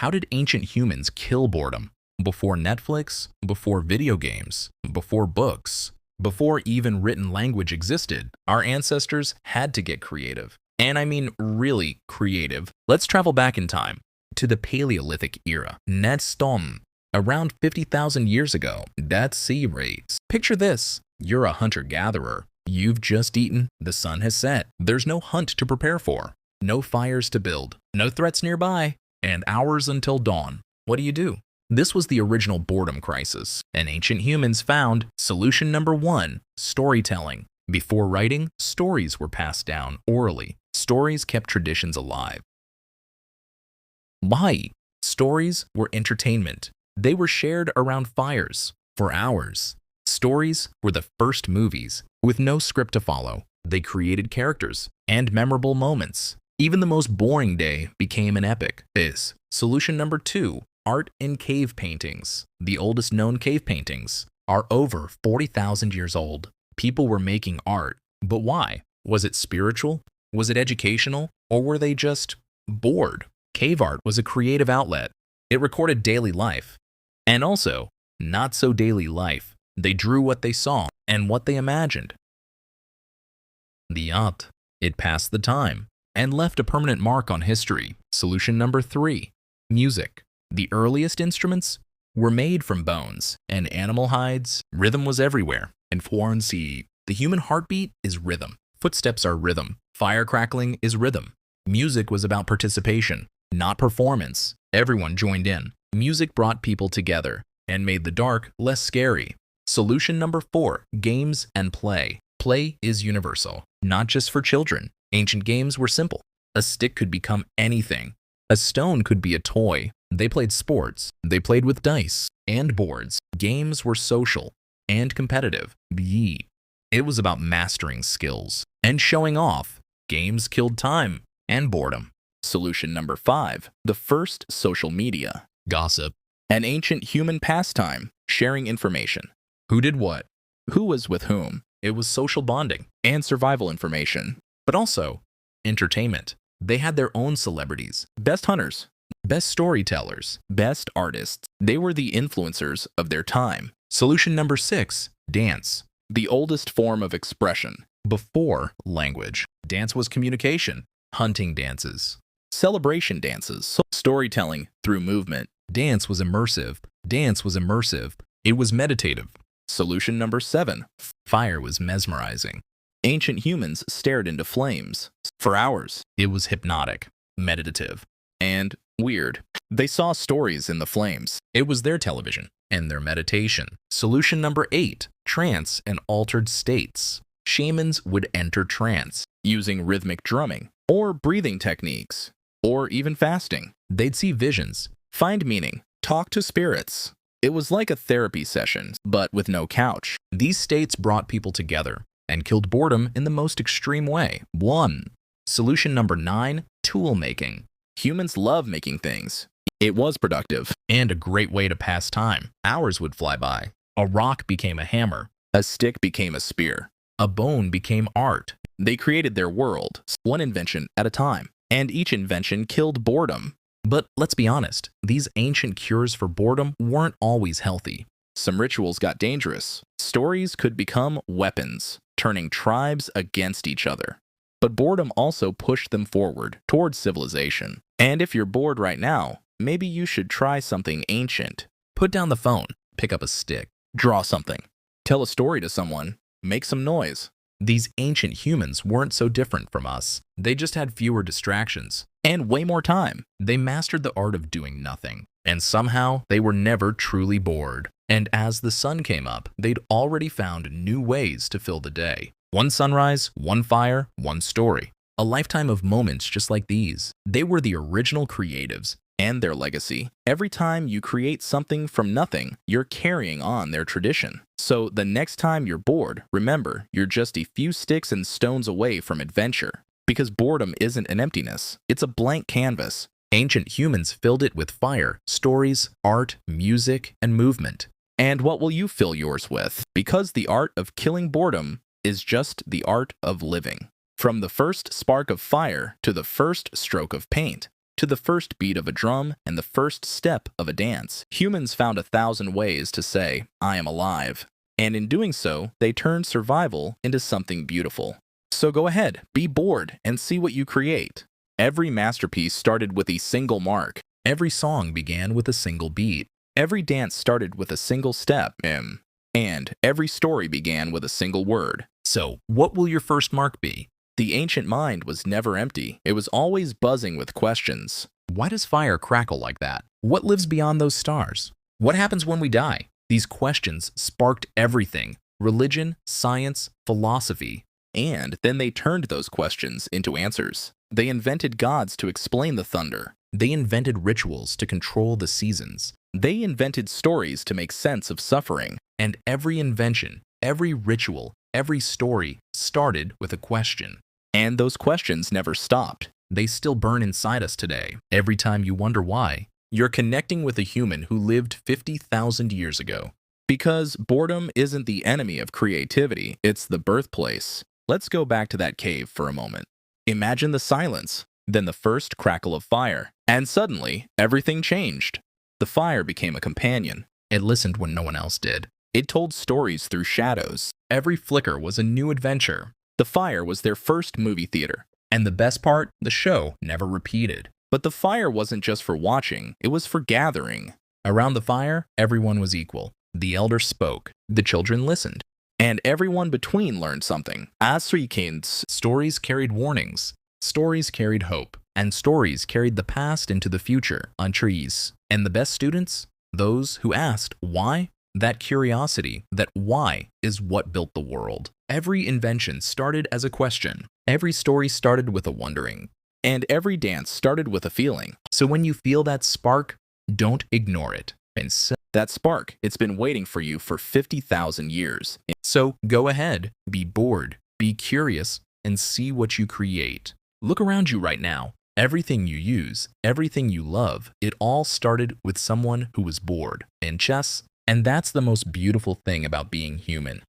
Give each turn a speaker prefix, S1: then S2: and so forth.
S1: How did ancient humans kill boredom? Before Netflix, before video games, before books, before even written language existed, our ancestors had to get creative. And I mean really creative. Let's travel back in time to the Paleolithic era. Nedstom. Around 50,000 years ago, that's sea rates. Picture this. You're a hunter-gatherer. You've just eaten, the sun has set. There's no hunt to prepare for, no fires to build, no threats nearby, and hours until dawn. What do? This was the original boredom crisis, and ancient humans found solution number 1, storytelling. Before writing, stories were passed down orally. Stories kept traditions alive. Why? Stories were entertainment. They were shared around fires for hours. Stories were the first movies, with no script to follow. They created characters and memorable moments. Even the most boring day became an epic. Solution number 2, art in cave paintings. The oldest known cave paintings are over 40,000 years old. People were making art, but why? Was it spiritual? Was it educational? Or were they just bored? Cave art was a creative outlet. It recorded daily life. And also, not so daily life. They drew what they saw and what they imagined. The art. It passed the time and left a permanent mark on history. Solution number 3, music. The earliest instruments were made from bones and animal hides. Rhythm was everywhere. And the human heartbeat is rhythm. Footsteps are rhythm. Fire crackling is rhythm. Music was about participation, not performance. Everyone joined in. Music brought people together and made the dark less scary. Solution number 4, games and play. Play is universal, not just for children. Ancient games were simple. A stick could become anything. A stone could be a toy. They played sports. They played with dice and boards. Games were social and competitive. It was about mastering skills and showing off. Games killed time and boredom. Solution number 5, the first social media. Gossip. An ancient human pastime, sharing information. Who did what? Who was with whom? It was social bonding and survival information. But also, entertainment. They had their own celebrities, best hunters, best storytellers, best artists. They were the influencers of their time. Solution number 6, dance. The oldest form of expression before language. Dance was communication, hunting dances, celebration dances, storytelling through movement. Dance was immersive. Dance was immersive. It was meditative. Solution number 7, fire was mesmerizing. Ancient humans stared into flames for hours. It was hypnotic, meditative, and weird. They saw stories in the flames. It was their television and their meditation. Solution number 8, trance and altered states. Shamans would enter trance using rhythmic drumming or breathing techniques or even fasting. They'd see visions, find meaning, talk to spirits. It was like a therapy session, but with no couch. These states brought people together and killed boredom in the most extreme way. 1. Solution number 9, tool making. Humans love making things. It was productive and a great way to pass time. Hours would fly by. A rock became a hammer. A stick became a spear. A bone became art. They created their world, one invention at a time, and each invention killed boredom. But let's be honest, these ancient cures for boredom weren't always healthy. Some rituals got dangerous. Stories could become weapons, turning tribes against each other. But boredom also pushed them forward towards civilization. And if you're bored right now, maybe you should try something ancient. Put down the phone, pick up a stick, draw something, tell a story to someone, make some noise. These ancient humans weren't so different from us. They just had fewer distractions and way more time. They mastered the art of doing nothing. And somehow, they were never truly bored. And as the sun came up, they'd already found new ways to fill the day. One sunrise, one fire, one story. A lifetime of moments just like these. They were the original creatives and their legacy. Every time you create something from nothing, you're carrying on their tradition. So the next time you're bored, remember, you're just a few sticks and stones away from adventure. Because boredom isn't an emptiness, it's a blank canvas. Ancient humans filled it with fire, stories, art, music, and movement. And what will you fill yours with? Because the art of killing boredom is just the art of living. From the first spark of fire to the first stroke of paint, to the first beat of a drum and the first step of a dance, humans found 1,000 ways to say, I am alive. And in doing so, they turned survival into something beautiful. So go ahead, be bored, and see what you create. Every masterpiece started with a single mark. Every song began with a single beat. Every dance started with a single step, and every story began with a single word. So, what will your first mark be? The ancient mind was never empty. It was always buzzing with questions. Why does fire crackle like that? What lives beyond those stars? What happens when we die? These questions sparked everything: religion, science, philosophy. And then they turned those questions into answers. They invented gods to explain the thunder. They invented rituals to control the seasons. They invented stories to make sense of suffering. And every invention, every ritual, every story started with a question. And those questions never stopped. They still burn inside us today. Every time you wonder why, you're connecting with a human who lived 50,000 years ago. Because boredom isn't the enemy of creativity, it's the birthplace. Let's go back to that cave for a moment. Imagine the silence, then the first crackle of fire, and suddenly everything changed. The fire became a companion. It listened when no one else did. It told stories through shadows. Every flicker was a new adventure. The fire was their first movie theater. And the best part, the show never repeated. But the fire wasn't just for watching, it was for gathering. Around the fire, everyone was equal. The elders spoke, the children listened, and everyone between learned something. Asrikin's stories carried warnings, stories carried hope, and stories carried the past into the future on trees. And the best students? Those who asked why? That curiosity, that why, is what built the world. Every invention started as a question. Every story started with a wondering. And every dance started with a feeling. So when you feel that spark, don't ignore it. And that spark, it's been waiting for you for 50,000 years. So go ahead, be bored, be curious, and see what you create. Look around you right now. Everything you use, everything you love, it all started with someone who was bored. In chess, and that's the most beautiful thing about being human.